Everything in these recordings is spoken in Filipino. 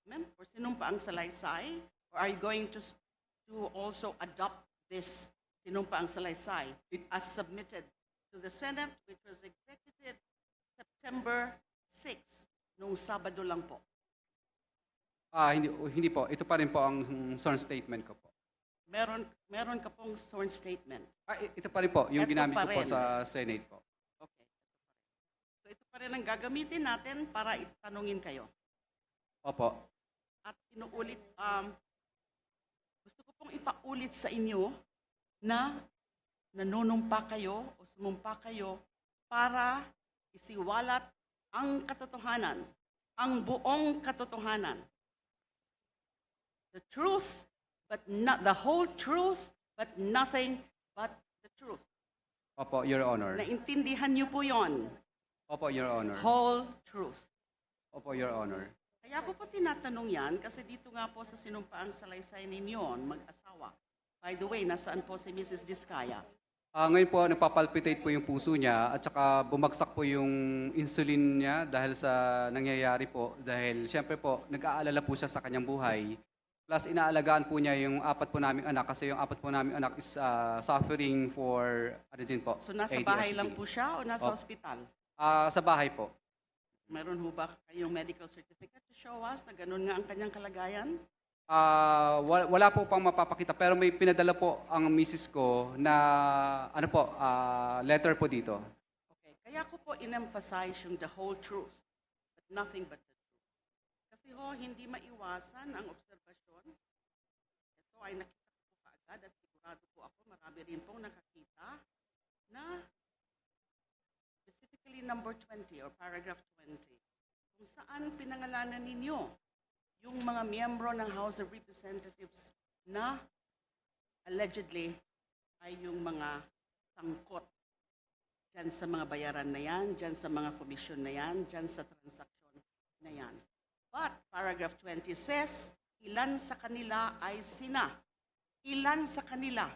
statement or sinumpaang salaysay? Or are you going to also adopt this sinumpaang salaysay as submitted to the Senate, which was executed September 6, nung Sabado lang po? Hindi po. Ito pa rin po ang sworn statement ko po. Meron ka pong sworn statement. Ito pa rin po, yung Ito ginamit pa ko po rin. sa Senate po. Okay. So ito pa rin ang gagamitin natin para itanungin kayo. Opo. At inuulit, gusto ko pong ipaulit sa inyo na nanunumpa kayo o sumumpa kayo para isiwalat ang katotohanan, ang buong katotohanan. The truth, but not the whole truth, but nothing but the truth. Opo, Your Honor. Naintindihan niyo po yon, Opo, Your Honor. whole truth. Opo, Your Honor. Kaya ko po tinatanong yan kasi dito nga po sa sinumpaang salaysay ninyo, mag-asawa. By the way, nasaan po si Mrs. Diskaya? Ngayon po, nagpapalpitate po yung puso niya at saka bumagsak po yung insulin niya dahil sa nangyayari po. Dahil siyempre po, nag-aalala po siya sa kanyang buhay. Plus, inaalagaan po niya yung 4 po naming anak kasi yung 4 po naming anak is suffering for, ano din po, So nasa ADHD. bahay lang po siya o nasa Opo. ospital? Sa bahay po. Meron ho ba kayong medical certificate to show us na ganun nga ang kanyang kalagayan? Wala po pang mapapakita pero may pinadala po ang misis ko na ano po, letter po dito. Okay, kaya ko po in-emphasize yung the whole truth, but nothing but the truth. Kasi ho, hindi maiwasan ang obserbasyon. Ito ay nakita ko po kaagad at sigurado po ako, marami rin pong nakakita na specifically number 20 or paragraph 20, kung saan pinangalanan ninyo yung mga miyembro ng House of Representatives na allegedly ay yung mga sangkot dyan sa mga bayaran na yan, dyan sa mga komisyon na yan, dyan sa transaksyon na yan. But paragraph 20 says, ilan sa kanila ay sina. Ilan sa kanila.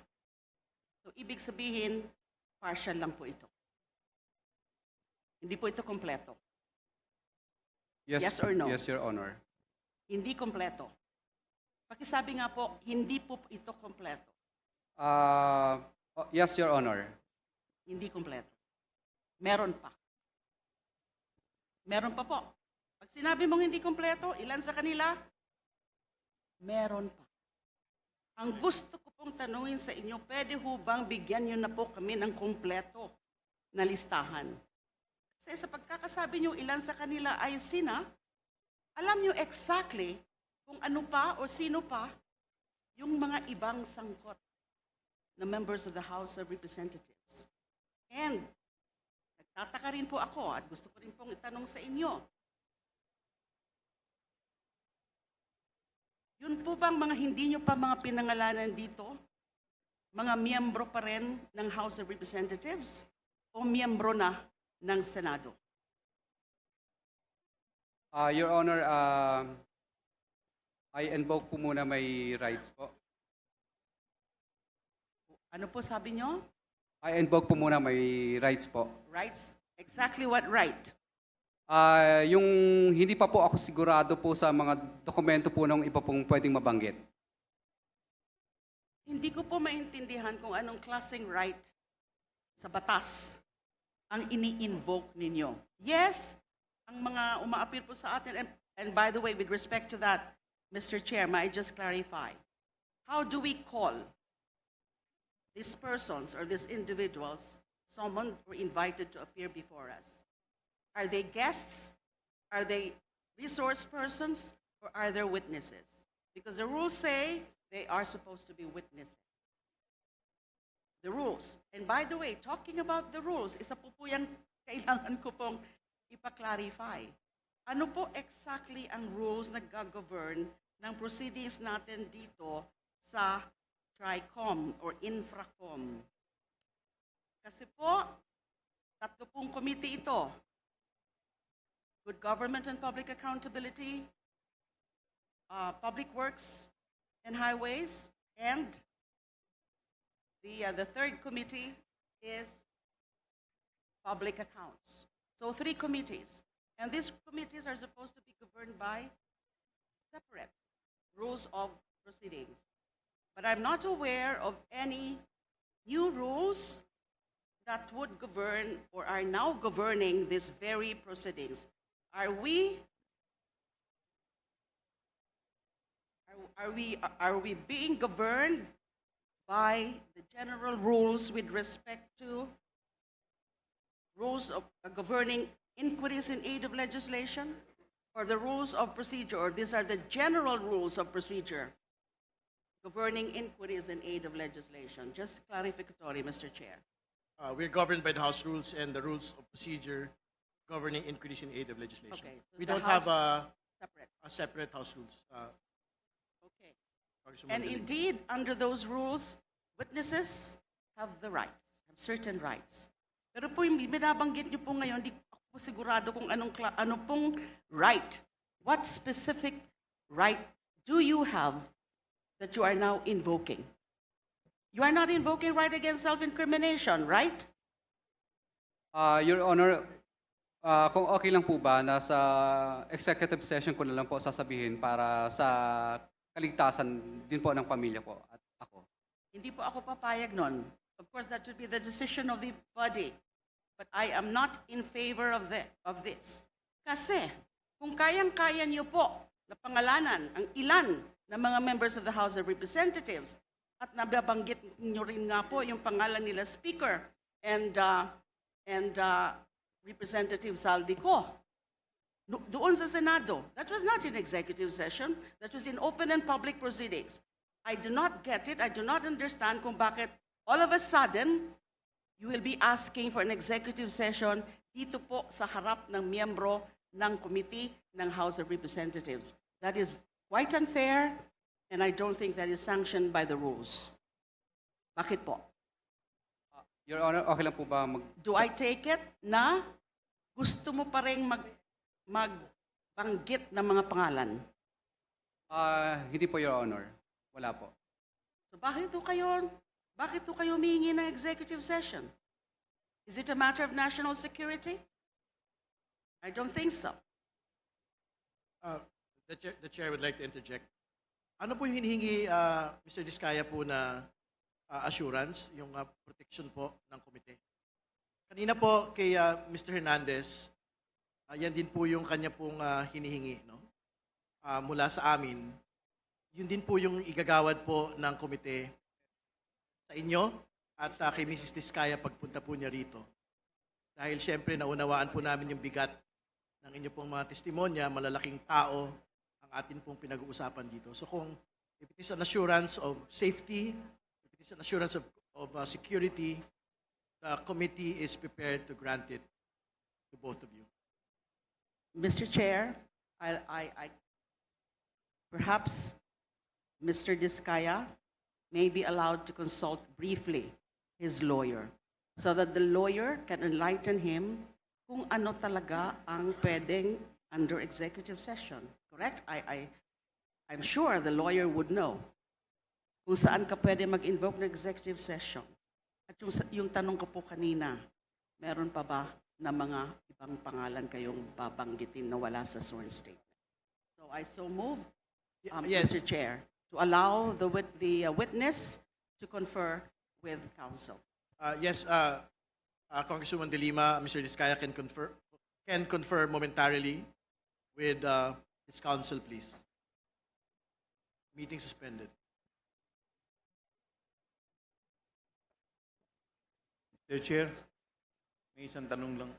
So ibig sabihin, partial lang po ito. Hindi po ito kompleto. Yes or no? Yes, Your Honor. Hindi kompleto. Pakisabi nga po, hindi po ito kompleto. Yes, Your Honor. Hindi kompleto. Meron pa. Meron pa po. Pag sinabi mong hindi kompleto, ilan sa kanila? Meron pa. Ang gusto ko pong tanungin sa inyo, pwede ho bang bigyan nyo na po kami ng kompleto na listahan? Kasi sa pagkakasabi nyo ilan sa kanila ay sina, alam nyo exactly kung ano pa o sino pa yung mga ibang sangkot na members of the House of Representatives. And nagtataka rin po ako at gusto ko rin pong itanong sa inyo, yun po bang mga hindi nyo pa mga pinangalanan dito, mga miyembro pa rin ng House of Representatives o miyembro na ng Senado? Your Honor, I invoke po muna my rights po. Ano po sabi nyo? I invoke po muna my rights po. Rights? Exactly what right? Yung hindi pa po ako sigurado po sa mga dokumento po ng iba pong pwedeng mabanggit. Hindi ko po maintindihan kung anong klaseng right sa batas ang ini-invoke ninyo. Yes, ang mga umaapir po sa atin, and by the way, with respect to that, Mr. Chair, may I just clarify, how do we call these persons or these individuals summoned or invited to appear before us? Are they guests? Are they resource persons? Or are they witnesses? Because the rules say they are supposed to be witnesses. The rules. And by the way, talking about the rules, isa po po yung kailangan ko pong ipa-clarify. Ano po exactly ang rules na gag-govern ng proceedings natin dito sa TRICOM or Infracom? Kasi po, 3 pong committee ito. Good Government and Public Accountability, Public Works and Highways, and the third committee is Public Accounts. So 3 committees. And these committees are supposed to be governed by separate rules of proceedings. But I'm not aware of any new rules that would govern or are now governing these very proceedings. Are we are we being governed by the general rules with respect to rules of governing inquiries in aid of legislation, or the rules of procedure, or these are the general rules of procedure governing inquiries in aid of legislation? Just clarificatory, Mr. Chair. We're governed by the House rules and the rules of procedure governing inquiries in aid of legislation. Okay, so We the don't have Separate. a separate House rules. Okay. Congresswoman And De Lima. indeed, under those rules, witnesses have the rights, have certain rights. Pero po yung binabanggit niyo po ngayon, di ako po sigurado kung ano pong right. What specific right do you have that you are now invoking? You are not invoking right against self-incrimination, right? Your Honor, kung okay lang po ba, nasa executive session ko na lang po sasabihin para sa kaligtasan din po ng pamilya ko at ako. Hindi po ako papayag nun. Of course, that would be the decision of the body. But I am not in favor of this. Kasi, kung kayang-kaya niyo po na pangalanan ang ilan ng mga members of the House of Representatives at nababanggit niyo rin nga po yung pangalan nila Speaker and Representative Saldico, doon sa Senado. That was not in executive session. That was in open and public proceedings. I do not get it. I do not understand kung bakit all of a sudden you will be asking for an executive session dito po sa harap ng miyembro ng committee ng House of Representatives. That is quite unfair, and I don't think that is sanctioned by the rules. Bakit po? Your Honor, okay lang po ba Do I take it na gusto mo pa rin magbanggit ng mga pangalan? Hindi po, Your Honor. Wala po. So bakit po kayo humingi ng executive session? Is it a matter of national security? I don't think so. The chair would like to interject. Ano po yung hinihingi, Mr. Diskaya po na assurance, yung protection po ng komite? Kanina po kay Mr. Hernandez, yan din po yung kanya pong hinihingi, no? Mula sa amin. Yun din po yung igagawad po ng komite sa inyo at kay Mrs. Diskaya pagpunta po niya rito. Dahil siyempre naunawaan po namin yung bigat ng inyo pong mga testimonya, malalaking tao ang atin pong pinag-uusapan dito. So kung if it is an assurance of safety, if it is an assurance of security, the committee is prepared to grant it to both of you. Mr. Chair, perhaps Mr. Diskaya may be allowed to consult briefly his lawyer so that the lawyer can enlighten him kung ano talaga ang pwedeng under executive session. Correct? I'm sure the lawyer would know kung saan ka pwede mag-invoke ng executive session. At yung tanong ko po kanina, meron pa ba na mga ibang pangalan kayong babanggitin na wala sa sworn statement? So I so move, Yes. Mr. Chair, to allow the witness to confer with counsel. Yes, Congresswoman De Lima, Mr. Diskaya can confer momentarily with his counsel, please. Meeting suspended. Mr. Chair, may isang tanong lang.